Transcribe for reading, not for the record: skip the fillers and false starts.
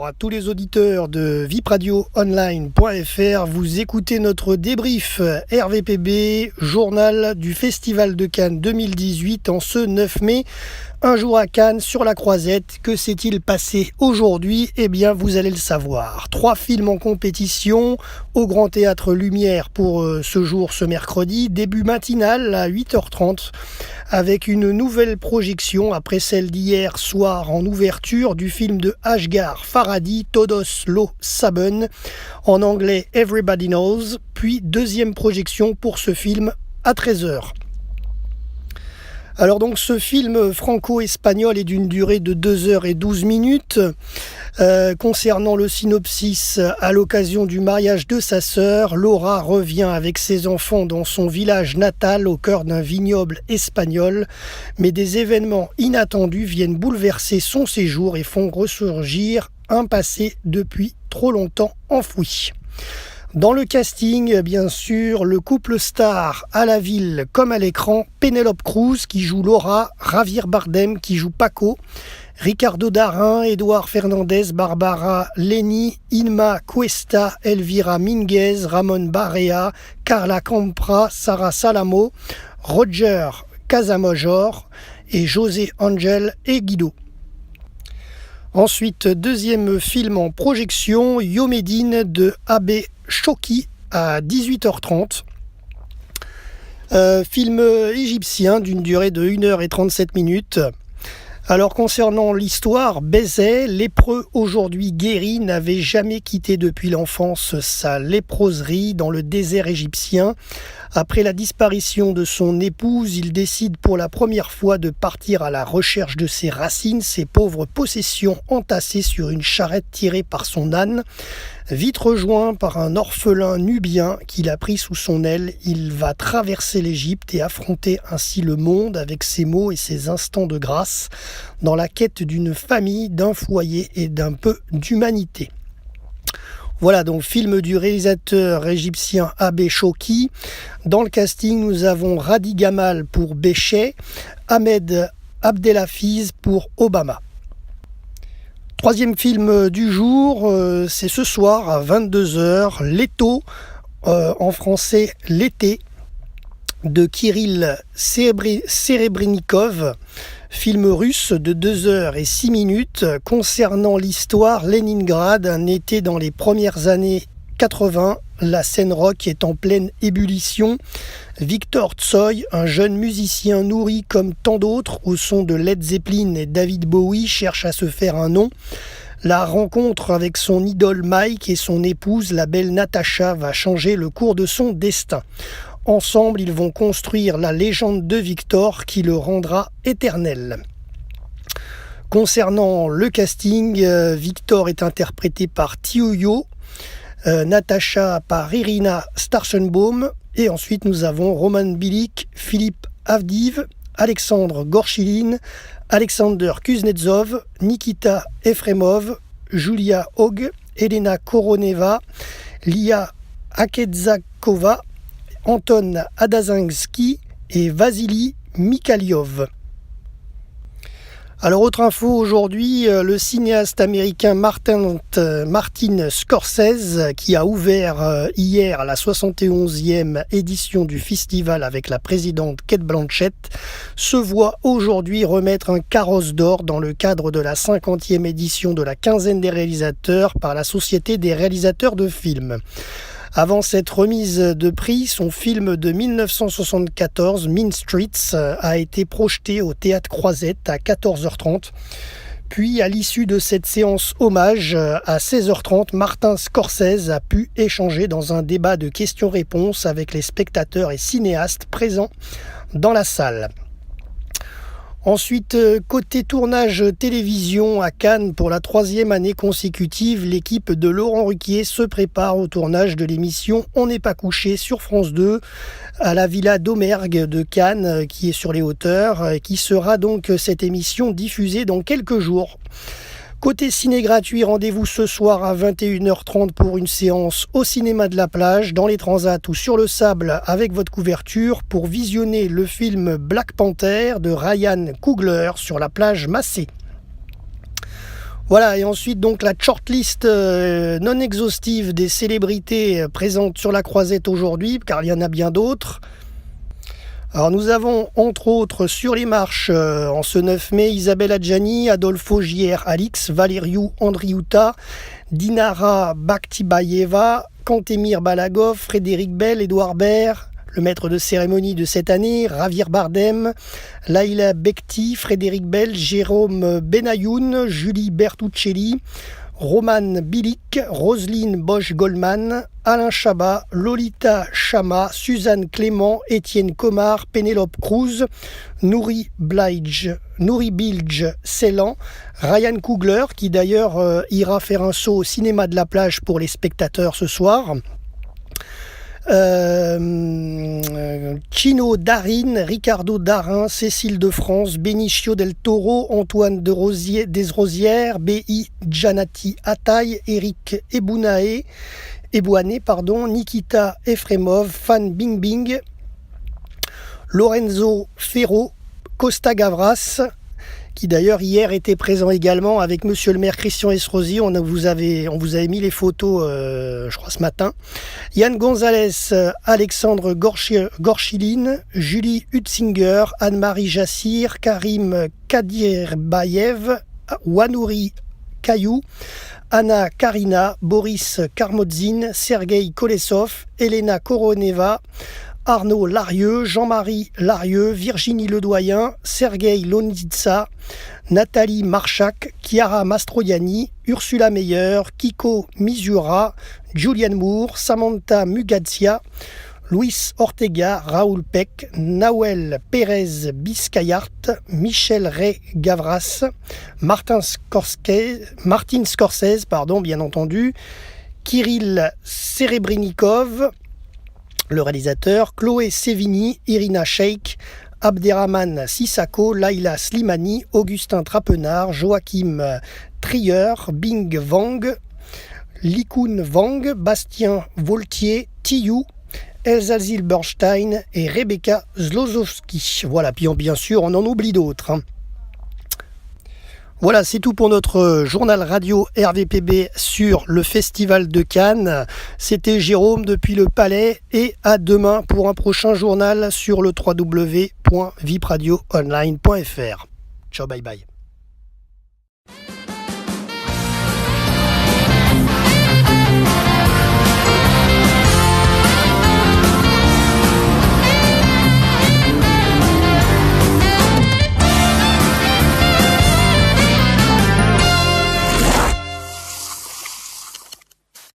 Bonjour à tous les auditeurs de vipradioonline.fr. Vous écoutez notre débrief RVPB, journal du Festival de Cannes 2018 en ce 9 mai. Un jour à Cannes, sur la Croisette. Que s'est-il passé aujourd'hui? Eh bien, vous allez le savoir. 3 films en compétition au Grand Théâtre Lumière pour ce jour, ce mercredi. Début matinal à 8h30 avec une nouvelle projection après celle d'hier soir en ouverture du film de Ashghar Farhadi, Todos lo saben, en anglais Everybody Knows, puis deuxième projection pour ce film à 13h. Alors donc ce film franco-espagnol est d'une durée de 2h12. Concernant le synopsis, à l'occasion du mariage de sa sœur, Laura revient avec ses enfants dans son village natal au cœur d'un vignoble espagnol, mais des événements inattendus viennent bouleverser son séjour et font ressurgir un passé depuis trop longtemps enfoui. Dans le casting, bien sûr, le couple star à la ville comme à l'écran, Penélope Cruz qui joue Laura, Javier Bardem qui joue Paco, Ricardo Darin, Édouard Fernandez, Barbara Leni, Inma Cuesta, Elvira Minguez, Ramon Barea, Carla Campra, Sarah Salamo, Roger Casamajor et José Angel et Guido. Ensuite, deuxième film en projection, Yomedine de Abe Choki à 18h30. Film égyptien d'une durée de 1h37. Alors concernant l'histoire, Bézet, lépreux aujourd'hui guéri, n'avait jamais quitté depuis l'enfance sa léproserie dans le désert égyptien. Après la disparition de son épouse, il décide pour la première fois de partir à la recherche de ses racines, ses pauvres possessions entassées sur une charrette tirée par son âne. Vite rejoint par un orphelin nubien qu'il a pris sous son aile, il va traverser l'Égypte et affronter ainsi le monde avec ses mots et ses instants de grâce, dans la quête d'une famille, d'un foyer et d'un peu d'humanité. Voilà donc film du réalisateur égyptien Abe Choki. Dans le casting, nous avons Radi Gamal pour Béchet, Ahmed Abdelafiz pour Obama. Troisième film du jour, c'est ce soir à 22h, Leto, en français L'été, de Kirill Serebrennikov, film russe de 2h06 concernant l'histoire Leningrad, un été dans les premières années 80. La scène rock est en pleine ébullition. Victor Tsoï, un jeune musicien nourri comme tant d'autres au son de Led Zeppelin et David Bowie, cherche à se faire un nom. La rencontre avec son idole Mike et son épouse, la belle Natacha, va changer le cours de son destin. Ensemble, ils vont construire la légende de Victor qui le rendra éternel. Concernant le casting, Victor est interprété par Tiuyo, Natacha par Irina Starchenbaum, et ensuite nous avons Roman Bilic, Philippe Avdiv, Alexandre Gorchilin, Alexander Kuznetsov, Nikita Efremov, Julia Hogg, Elena Koroneva, Lia Akedzakova, Anton Adazinski et Vasily Mikhailiov. Alors autre info aujourd'hui, le cinéaste américain Martin Scorsese, qui a ouvert hier la 71e édition du festival avec la présidente Cate Blanchett, se voit aujourd'hui remettre un carrosse d'or dans le cadre de la 50e édition de la quinzaine des réalisateurs par la Société des réalisateurs de films. Avant cette remise de prix, son film de 1974, Mean Streets, a été projeté au Théâtre Croisette à 14h30. Puis, à l'issue de cette séance hommage, à 16h30, Martin Scorsese a pu échanger dans un débat de questions-réponses avec les spectateurs et cinéastes présents dans la salle. Ensuite, côté tournage télévision à Cannes, pour la 3e année consécutive, l'équipe de Laurent Ruquier se prépare au tournage de l'émission On n'est pas couché sur France 2 à la Villa d'Aumergue de Cannes, qui est sur les hauteurs, qui sera donc cette émission diffusée dans quelques jours. Côté ciné gratuit, rendez-vous ce soir à 21h30 pour une séance au cinéma de la plage, dans les transats ou sur le sable avec votre couverture pour visionner le film Black Panther de Ryan Coogler sur la plage Massé. Voilà, et ensuite donc la shortlist non exhaustive des célébrités présentes sur la Croisette aujourd'hui, car il y en a bien d'autres. Alors nous avons entre autres sur les marches en ce 9 mai Isabelle Adjani, Adolfo J.R. Alix, Valeriu Andriuta, Dinara Bakhtibayeva, Kantemir Balagov, Frédéric Bell, Édouard Baird, le maître de cérémonie de cette année, Javier Bardem, Laila Bekti, Frédéric Bell, Jérôme Benayoun, Julie Bertuccelli, Roman Bilic, Roselyne Bosch-Goldman, Alain Chabat, Lolita Chama, Suzanne Clément, Étienne Comar, Pénélope Cruz, Nouri Bilge Ceylan, Ryan Coogler, qui d'ailleurs ira faire un saut au cinéma de la plage pour les spectateurs ce soir. Chino Darin, Ricardo Darin, Cécile de France, Benicio del Toro, Antoine Desrosières, B.I. Janati Atay, Eric Ebouané, Nikita Efremov, Fan Bingbing, Lorenzo Ferro, Costa Gavras, qui d'ailleurs hier était présent également avec Monsieur le maire Christian Estrosi. On vous avait mis les photos, je crois, ce matin. Yann Gonzalez, Alexandre Gorchiline, Julie Hutzinger, Anne-Marie Jassir, Karim Kadirbayev, Wanouri Kayou, Anna Karina, Boris Karmodzine, Sergei Kolesov, Elena Koroneva, Arnaud Larieux, Jean-Marie Larieux, Virginie Ledoyen, Sergei Lonitsa, Nathalie Marchak, Chiara Mastroianni, Ursula Meyer, Kiko Misura, Julianne Moore, Samantha Mugazia, Luis Ortega, Raoul Peck, Nawel Pérez Biscayart, Michel Ray Gavras, Martin Scorsese, bien entendu, Kirill Serebrennikov, le réalisateur, Chloé Sevigny, Irina Sheikh, Abderrahman Sissako, Laila Slimani, Augustin Trapenard, Joachim Trier, Bing Wang, Likun Wang, Bastien Voltier, Tiyu, Elsa Zilberstein et Rebecca Zlozowski. Voilà, puis bien sûr, on en oublie d'autres. Voilà, c'est tout pour notre journal radio RVPB sur le Festival de Cannes. C'était Jérôme depuis le Palais et à demain pour un prochain journal sur le www.vipradioonline.fr. Ciao, bye bye.